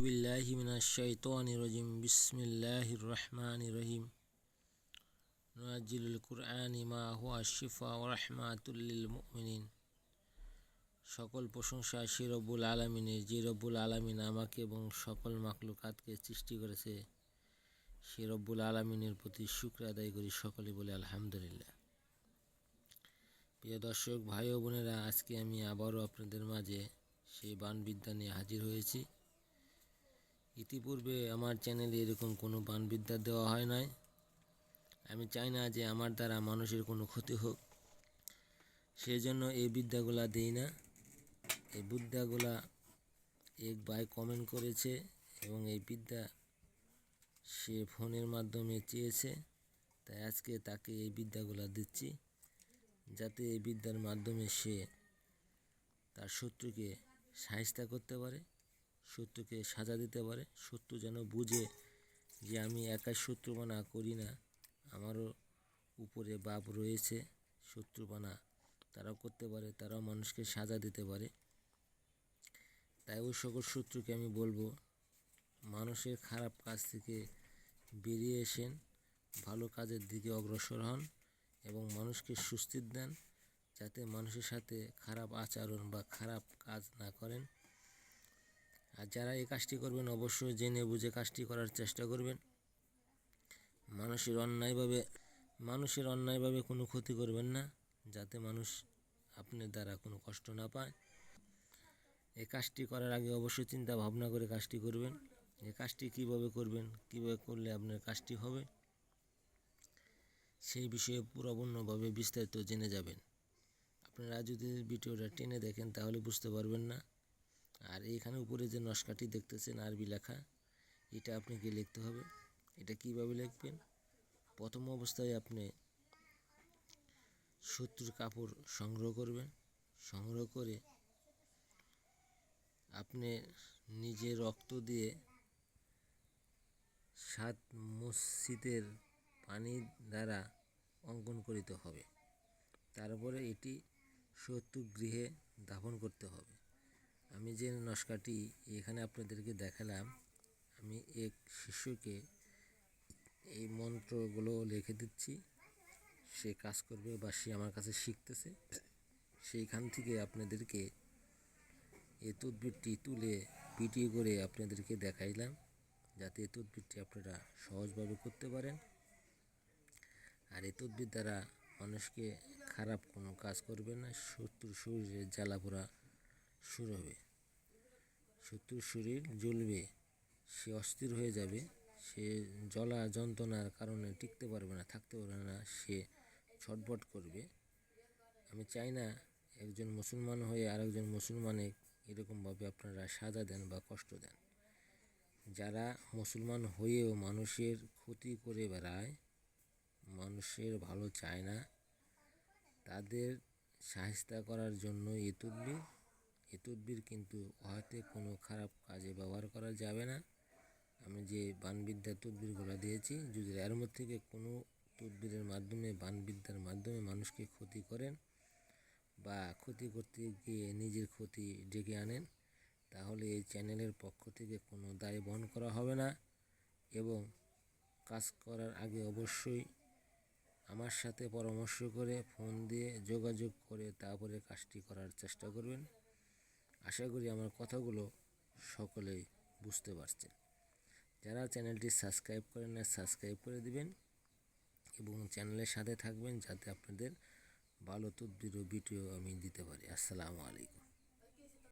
বিল্লাহি মিনাশ শাইতানির রাজিম বিসমিল্লাহির রহমানির রহিম নুনাজ্জিলুল কুরআনি মা হুয়া শিফা ওয়া রাহমাতুল লিল মুমিনিন। সকল প্রশংসা সেই রব্বুল আলামিনের, যে রব্বুল আলামিন আমাকে এবং সকল মাখলুকাতকে সৃষ্টি করেছে। সেই রব্বুল আলামিনের প্রতি শুকর আদায় করি, সকলে বলে আলহামদুলিল্লাহ। প্রিয় দর্শক ভাই ও বোনেরা, আজকে আমি আবারও আপনাদের মাঝে সেই বাণবিদ্যা নিয়ে হাজির হয়েছি। ইতিপূর্বে আমার চ্যানেলে এরকম কোনো বাণবিদ্যা দেওয়া হয় নাই। আমি চাই না যে আমার দ্বারা মানুষের কোনো ক্ষতি হোক, সেই জন্য এই বিদ্যাগুলা দিই না। এই বিদ্যাগুলা এক ভাই কমেন্ট করেছে এবং এই বিদ্যা সে ফোনের মাধ্যমে চেয়েছে, তাই আজকে তাকে এই বিদ্যাগুলা দিচ্ছি, যাতে এই বিদ্যার মাধ্যমে সে তার শত্রুকে শায়েস্তা করতে পারে, শত্রুকে সাজা দিতে পারে। শত্রু যেন বুঝে যে আমি একাই শত্রুপানা করি না, আমারও উপরে বাপ রয়েছে। শত্রুপানা তারাও করতে পারে, তারাও মানুষকে সাজা দিতে পারে। তাই ওই সকল শত্রুকে আমি বলবো, মানুষের খারাপ কাজ থেকে বেরিয়ে এসেন, ভালো কাজের দিকে অগ্রসর হন এবং মানুষকে সুস্থির দেন, যাতে মানুষের সাথে খারাপ আচরণ বা খারাপ কাজ না করেন। আর যারা এই কাজটি করবেন, অবশ্যই জেনে বুঝে কাজটি করার চেষ্টা করবেন। মানুষের অন্যায়ভাবে কোনো ক্ষতি করবেন না, যাতে মানুষ আপনার দ্বারা কোনো কষ্ট না পায়। এই কাজটি করার আগে অবশ্যই চিন্তা ভাবনা করে কাজটি করবেন। এই কাজটি কীভাবে করবেন, কীভাবে করলে আপনার কাজটি হবে, সেই বিষয়ে পুরোপূর্ণভাবে বিস্তারিত জেনে যাবেন। আপনারা যদি ভিডিওটা টেনে দেখেন তাহলে বুঝতে পারবেন না। আর এইখানে উপরে যে নকশাটি দেখতেছেন আরবি লেখা, এটা আপনাকে লিখতে হবে। এটা কিভাবে লিখবেন? প্রথম অবস্থায় আপনি শত্রুর কাপড় সংগ্রহ করবেন। সংগ্রহ করে আপনি নিজে রক্ত দিয়ে 7 মসজিদের পানি দ্বারা অঙ্কন করিতে হবে। তারপরে এটি শত্রু গৃহে দাফন করতে হবে। আমি যে নকশাটি এখানে আপনাদেরকে দেখালাম, আমি এক শিশুকে এই মন্ত্রগুলো লিখে দিচ্ছি, সে কাজ করবে বা সে আমার কাছে শিখতেছে। সেইখান থেকে আপনাদেরকে এই তদবিরটি তুলে ভিডিও করে আপনাদেরকে দেখাইলাম, যাতে এই তদবিরটি আপনারা সহজভাবে করতে পারেন। আর এই তদবির দ্বারা মানুষকে খারাপ কোনো কাজ করবে না, শত্রুর শরীরে জ্বালাপোড়া শুরু হবে, শত্রুর শরীর জ্বলবে, সে অস্থির হয়ে যাবে, সে জ্বলা যন্ত্রণার কারণে টিকতে পারবে না, থাকতে পারবে না, সে ছটফট করবে। আমি চাই না একজন মুসলমান হয়ে আরেকজন মুসলমানে এরকমভাবে আপনারা সাজা দেন বা কষ্ট দেন। যারা মুসলমান হয়েও মানুষের ক্ষতি করে বেড়ায়, মানুষের ভালো চায় না, তাদের শায়েস্তা করার জন্য এই তদবির কিন্তু হাতে কোনো খারাপ কাজে ব্যবহার করা যাবে না। আমি যে বাণবিদ্যার তদবিরগুলো দিয়েছি, যদি এর মধ্যে থেকে কোনো তদবিরের মাধ্যমে, বাণবিদ্যার মাধ্যমে মানুষকে ক্ষতি করেন বা ক্ষতি করতে গিয়ে নিজের ক্ষতি ডেকে আনেন, তাহলে এই চ্যানেলের পক্ষ থেকে কোনো দায় বহন করা হবে না। এবং কাজ করার আগে অবশ্যই আমার সাথে পরামর্শ করে, ফোন দিয়ে যোগাযোগ করে তারপরে কাজটি করার চেষ্টা করবেন। আশা করি আমার কথাগুলো সকলেই বুঝতে পারছেন। যারা চ্যানেলটি সাবস্ক্রাইব করেন না, সাবস্ক্রাইব করে দিবেন এবং চ্যানেলের সাথে থাকবেন, যাতে আপনাদের ভালো তদবির ও ভিডিও আমি দিতে পারি। আসসালামু আলাইকুম।